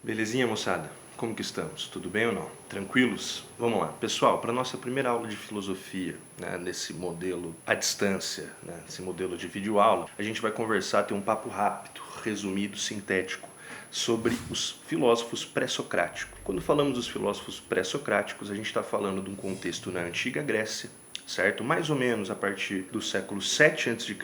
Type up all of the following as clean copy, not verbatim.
Belezinha, moçada? Como que estamos? Tudo bem ou não? Tranquilos? Vamos lá. Pessoal, para a nossa primeira aula de filosofia, nesse modelo à distância, nesse modelo de videoaula, a gente vai conversar, ter um papo rápido, resumido, sintético, sobre os filósofos pré-socráticos. Quando falamos dos filósofos pré-socráticos, a gente está falando de um contexto na antiga Grécia, certo? Mais ou menos a partir do século 7 a.C.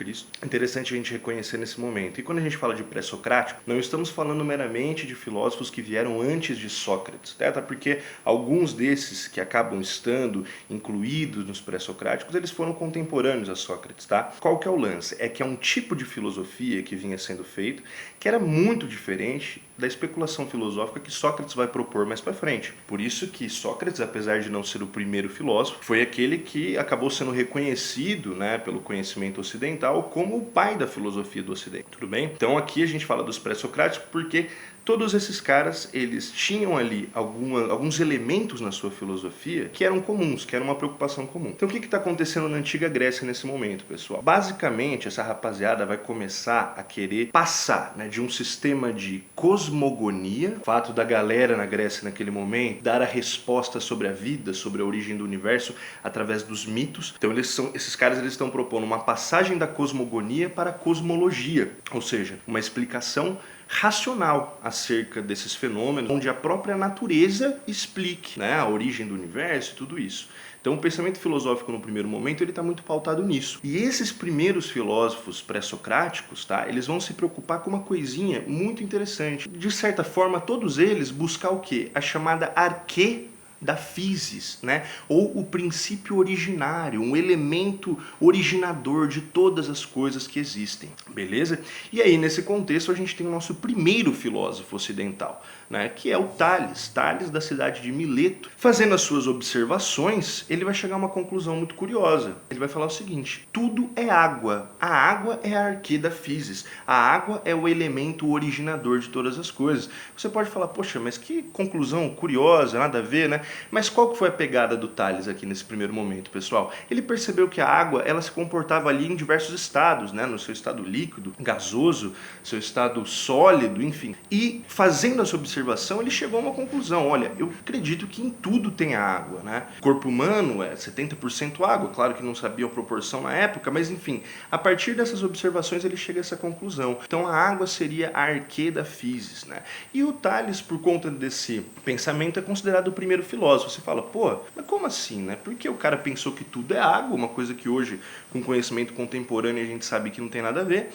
Interessante a gente reconhecer nesse momento. E quando a gente fala de pré-socrático, não estamos falando meramente de filósofos que vieram antes de Sócrates, tá? Porque alguns desses que acabam estando incluídos nos pré-socráticos, eles foram contemporâneos a Sócrates, tá? Qual que é o lance? É que é um tipo de filosofia que vinha sendo feito que era muito diferente da especulação filosófica que Sócrates vai propor mais para frente. Por isso que Sócrates, apesar de não ser o primeiro filósofo, foi aquele que acabou sendo reconhecido, pelo conhecimento ocidental como o pai da filosofia do Ocidente. Tudo bem? Então aqui a gente fala dos pré-socráticos porque todos esses caras, eles tinham ali alguns elementos na sua filosofia que eram comuns, que era uma preocupação comum. Então o que está acontecendo na antiga Grécia nesse momento, pessoal? Basicamente, essa rapaziada vai começar a querer passar de um sistema de cosmogonia, o fato da galera na Grécia naquele momento dar a resposta sobre a vida, sobre a origem do universo através dos mitos. Então esses caras estão propondo uma passagem da cosmogonia para a cosmologia, ou seja, uma explicação racional acerca desses fenômenos, onde a própria natureza explique a origem do universo e tudo isso. Então o pensamento filosófico no primeiro momento ele está muito pautado nisso. E esses primeiros filósofos pré-socráticos, eles vão se preocupar com uma coisinha muito interessante. De certa forma, todos eles buscar o quê? A chamada arquê da physis, ou o princípio originário, um elemento originador de todas as coisas que existem, beleza? E aí nesse contexto a gente tem o nosso primeiro filósofo ocidental, que é o Tales da cidade de Mileto. Fazendo as suas observações, ele vai chegar a uma conclusão muito curiosa. Ele vai falar o seguinte: tudo é água, a água é a arquê da physis, a água é o elemento originador de todas as coisas. Você pode falar, poxa, mas que conclusão curiosa, nada a ver, Mas qual que foi a pegada do Tales aqui nesse primeiro momento, pessoal? Ele percebeu que a água, ela se comportava ali em diversos estados, no seu estado líquido, gasoso, seu estado sólido, enfim. E fazendo essa observação, ele chegou a uma conclusão: olha, eu acredito que em tudo tem água, O corpo humano é 70% água, claro que não sabia a proporção na época, mas enfim, a partir dessas observações ele chega a essa conclusão. Então a água seria a arquê da physis, E o Tales, por conta desse pensamento, é considerado o primeiro filósofo. Você fala, pô, mas como assim, Porque o cara pensou que tudo é água, uma coisa que hoje, com conhecimento contemporâneo, a gente sabe que não tem nada a ver.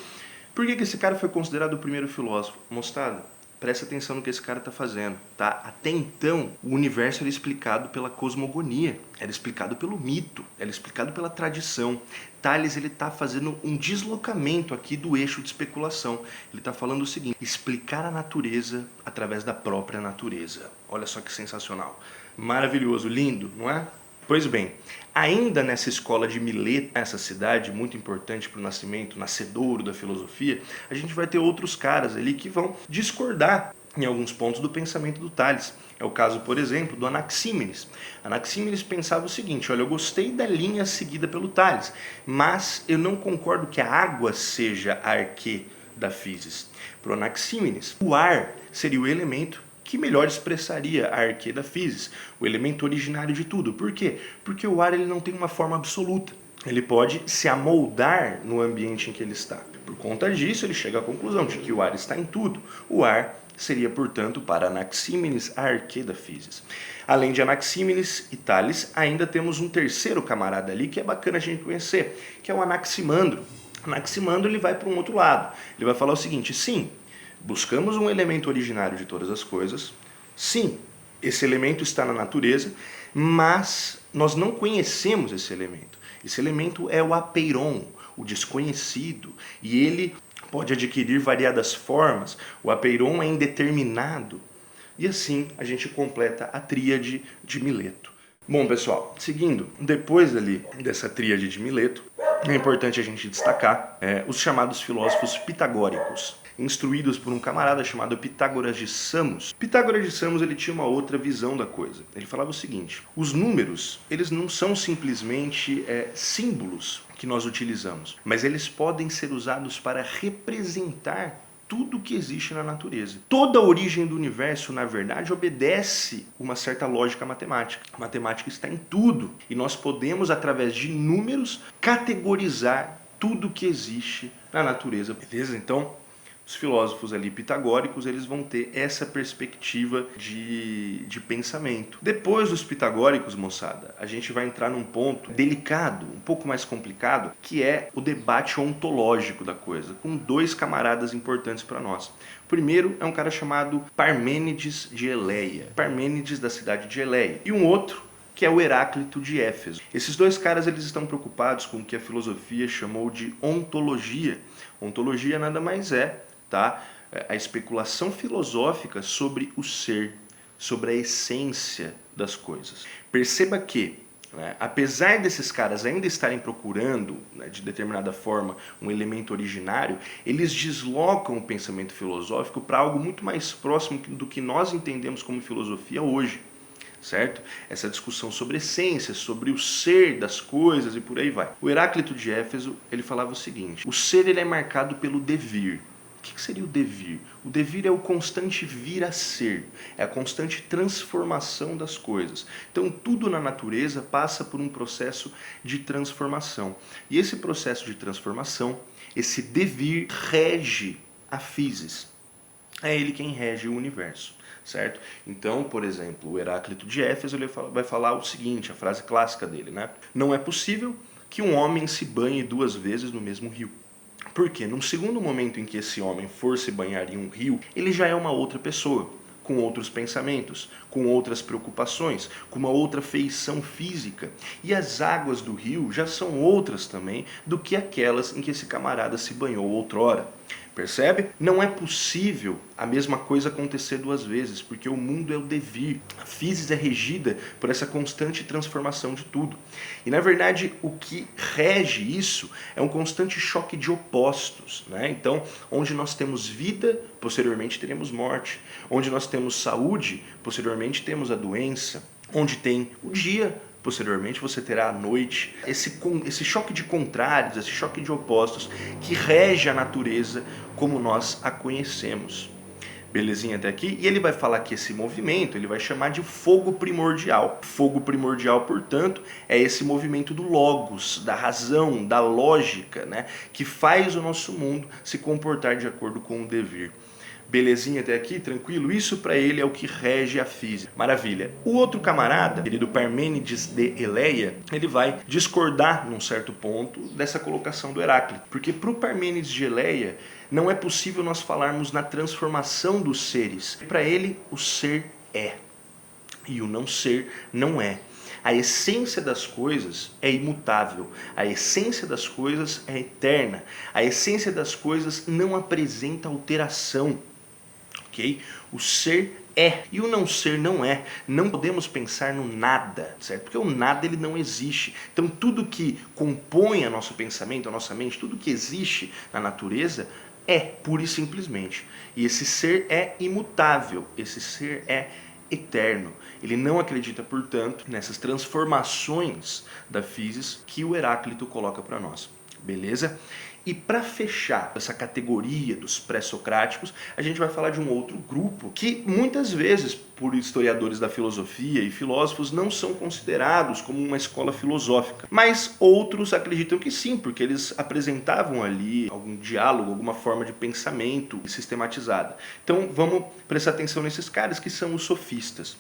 Por que esse cara foi considerado o primeiro filósofo? Mostrado. Presta atenção no que esse cara está fazendo, Até então, o universo era explicado pela cosmogonia, era explicado pelo mito, era explicado pela tradição. Tales, ele está fazendo um deslocamento aqui do eixo de especulação. Ele está falando o seguinte: explicar a natureza através da própria natureza. Olha só que sensacional. Maravilhoso, lindo, não é? Pois bem, ainda nessa escola de Mileto, essa cidade muito importante para o nascimento, nascedouro da filosofia, a gente vai ter outros caras ali que vão discordar em alguns pontos do pensamento do Tales. É o caso, por exemplo, do Anaxímenes. Anaxímenes pensava o seguinte: olha, eu gostei da linha seguida pelo Tales, mas eu não concordo que a água seja a arquê da physis. Para o Anaxímenes, o ar seria o elemento que melhor expressaria a arquê da physis, o elemento originário de tudo. Por quê? Porque o ar ele não tem uma forma absoluta. Ele pode se amoldar no ambiente em que ele está. Por conta disso, ele chega à conclusão de que o ar está em tudo. O ar seria, portanto, para Anaxímenes, a arquê da physis. Além de Anaxímenes e Tales, ainda temos um terceiro camarada ali que é bacana a gente conhecer, que é o Anaximandro. Anaximandro ele vai para um outro lado. Ele vai falar o seguinte: sim, buscamos um elemento originário de todas as coisas. Sim, esse elemento está na natureza, mas nós não conhecemos esse elemento. Esse elemento é o apeiron, o desconhecido, e ele pode adquirir variadas formas. O apeiron é indeterminado. E assim a gente completa a tríade de Mileto. Bom, pessoal, seguindo, depois ali dessa tríade de Mileto, é importante a gente destacar os chamados filósofos pitagóricos, instruídos por um camarada chamado Pitágoras de Samos. Pitágoras de Samos ele tinha uma outra visão da coisa. Ele falava o seguinte: os números eles não são simplesmente símbolos que nós utilizamos, mas eles podem ser usados para representar tudo que existe na natureza. Toda a origem do universo, na verdade, obedece uma certa lógica matemática. A matemática está em tudo e nós podemos, através de números, categorizar tudo que existe na natureza. Beleza? Então, os filósofos ali pitagóricos, eles vão ter essa perspectiva de pensamento. Depois dos pitagóricos, moçada, a gente vai entrar num ponto delicado, um pouco mais complicado, que é o debate ontológico da coisa, com dois camaradas importantes para nós. O primeiro é um cara chamado Parmênides de Eleia, Parmênides da cidade de Eleia, e um outro que é o Heráclito de Éfeso. Esses dois caras, eles estão preocupados com o que a filosofia chamou de ontologia. Ontologia nada mais é, tá? A especulação filosófica sobre o ser, sobre a essência das coisas. Perceba que, né, apesar desses caras ainda estarem procurando, né, de determinada forma, um elemento originário, eles deslocam o pensamento filosófico para algo muito mais próximo do que nós entendemos como filosofia hoje. Certo? Essa discussão sobre essência, sobre o ser das coisas e por aí vai. O Heráclito de Éfeso, ele falava o seguinte: o ser, ele é marcado pelo devir. O que seria o devir? O devir é o constante vir a ser, é a constante transformação das coisas. Então tudo na natureza passa por um processo de transformação. E esse processo de transformação, esse devir, rege a physis. É ele quem rege o universo. Certo? Então, por exemplo, o Heráclito de Éfeso, ele vai falar o seguinte, a frase clássica dele, né? Não é possível que um homem se banhe 2 vezes no mesmo rio. Porque num segundo momento em que esse homem for se banhar em um rio, ele já é uma outra pessoa, com outros pensamentos, com outras preocupações, com uma outra feição física. E as águas do rio já são outras também do que aquelas em que esse camarada se banhou outrora. Percebe? Não é possível a mesma coisa acontecer 2 vezes, porque o mundo é o devir. A physis é regida por essa constante transformação de tudo. E na verdade o que rege isso é um constante choque de opostos, né? Então, onde nós temos vida, posteriormente teremos morte. Onde nós temos saúde, posteriormente temos a doença. Onde tem o dia, posteriormente você terá a noite. Esse choque de contrários, esse choque de opostos que rege a natureza como nós a conhecemos. Belezinha até aqui? E ele vai falar que esse movimento, ele vai chamar de fogo primordial. Fogo primordial, portanto, é esse movimento do logos, da razão, da lógica, né, que faz o nosso mundo se comportar de acordo com o devir. Belezinha até aqui? Tranquilo? Isso para ele é o que rege a física. Maravilha. O outro camarada, querido Parmênides de Eleia, ele vai discordar num certo ponto dessa colocação do Heráclito. Porque para o Parmênides de Eleia, não é possível nós falarmos na transformação dos seres. Para ele, o ser é. E o não ser não é. A essência das coisas é imutável, a essência das coisas é eterna, a essência das coisas não apresenta alteração. Okay? O ser é e o não ser não é. Não podemos pensar no nada, certo? Porque o nada, ele não existe. Então tudo que compõe o nosso pensamento, a nossa mente, tudo que existe na natureza é pura e simplesmente. E esse ser é imutável, esse ser é eterno. Ele não acredita, portanto, nessas transformações da physis que o Heráclito coloca para nós. Beleza? E para fechar essa categoria dos pré-socráticos, a gente vai falar de um outro grupo que muitas vezes, por historiadores da filosofia e filósofos, não são considerados como uma escola filosófica. Mas outros acreditam que sim, porque eles apresentavam ali algum diálogo, alguma forma de pensamento sistematizada. Então vamos prestar atenção nesses caras que são os sofistas.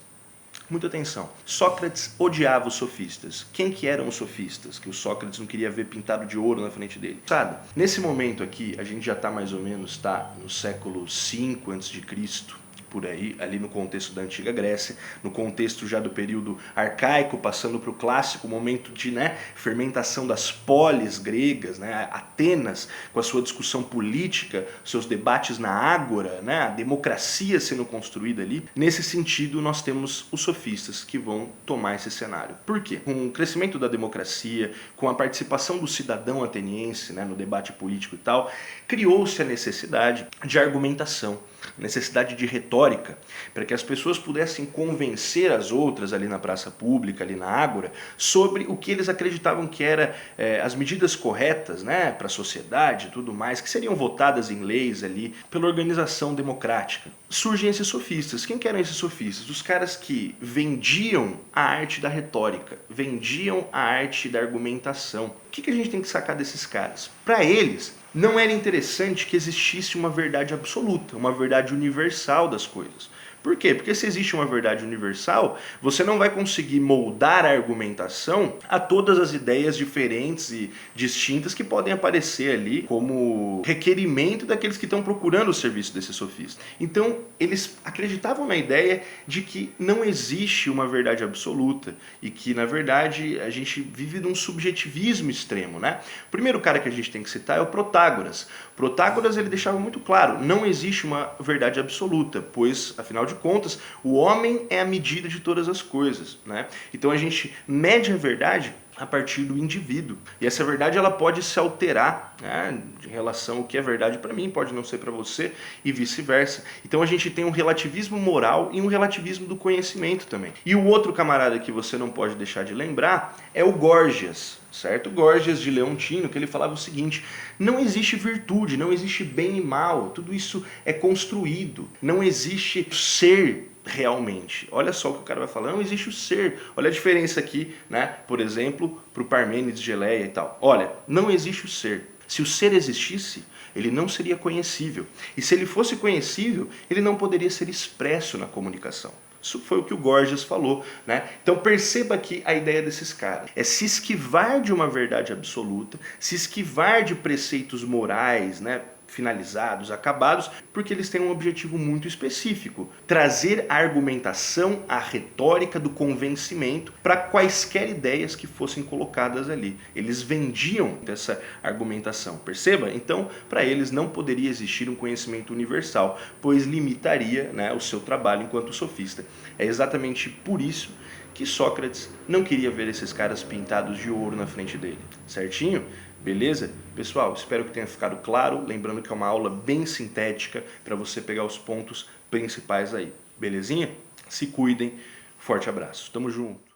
Muita atenção. Sócrates odiava os sofistas. Quem que eram os sofistas? Que o Sócrates não queria ver pintado de ouro na frente dele. Sabe? Nesse momento aqui, a gente já está mais ou menos no século V a.C., por aí, ali no contexto da Antiga Grécia, no contexto já do período arcaico, passando para o clássico, momento de fermentação das polis gregas, Atenas, com a sua discussão política, seus debates na ágora, a democracia sendo construída ali. Nesse sentido, nós temos os sofistas que vão tomar esse cenário. Por quê? Com o crescimento da democracia, com a participação do cidadão ateniense no debate político e tal, criou-se a necessidade de argumentação. necessidade de retórica, para que as pessoas pudessem convencer as outras ali na praça pública, ali na ágora, sobre o que eles acreditavam que era as medidas corretas, né, para a sociedade e tudo mais, que seriam votadas em leis ali pela organização democrática. Surgem esses sofistas. Quem que eram esses sofistas? Os caras que vendiam a arte da retórica, vendiam a arte da argumentação. O que a gente tem que sacar desses caras? Para eles, não era interessante que existisse uma verdade absoluta, uma verdade universal das coisas. Por quê? Porque se existe uma verdade universal, você não vai conseguir moldar a argumentação a todas as ideias diferentes e distintas que podem aparecer ali como requerimento daqueles que estão procurando o serviço desse sofista. Então, eles acreditavam na ideia de que não existe uma verdade absoluta e que, na verdade, a gente vive num subjetivismo extremo, né? O primeiro cara que a gente tem que citar é o Protágoras. Protágoras, ele deixava muito claro, não existe uma verdade absoluta, pois, afinal de contas, o homem é a medida de todas as coisas, né? Então a gente mede a verdade a partir do indivíduo. E essa verdade ela pode se alterar, né, em relação ao que é verdade para mim, pode não ser para você e vice-versa. Então a gente tem um relativismo moral e um relativismo do conhecimento também. E o outro camarada que você não pode deixar de lembrar é o Górgias, certo? Górgias de Leontino, que ele falava o seguinte: não existe virtude, não existe bem e mal, tudo isso é construído, não existe ser realmente. Olha só o que o cara vai falar, não existe o ser. Olha a diferença aqui, né? Por exemplo, para o Parmênides de Geleia e tal. Olha, não existe o ser. Se o ser existisse, ele não seria conhecível. E se ele fosse conhecível, ele não poderia ser expresso na comunicação. Isso foi o que o Górgias falou, né? Então perceba aqui a ideia desses caras. É se esquivar de uma verdade absoluta, se esquivar de preceitos morais, né, finalizados, acabados, porque eles têm um objetivo muito específico: trazer a argumentação, a retórica do convencimento para quaisquer ideias que fossem colocadas ali. Eles vendiam essa argumentação, perceba? Então, para eles não poderia existir um conhecimento universal, pois limitaria, né, o seu trabalho enquanto sofista. É exatamente por isso que Sócrates não queria ver esses caras pintados de ouro na frente dele, certinho? Beleza? Pessoal, espero que tenha ficado claro, lembrando que é uma aula bem sintética para você pegar os pontos principais aí. Belezinha? Se cuidem, forte abraço. Tamo junto!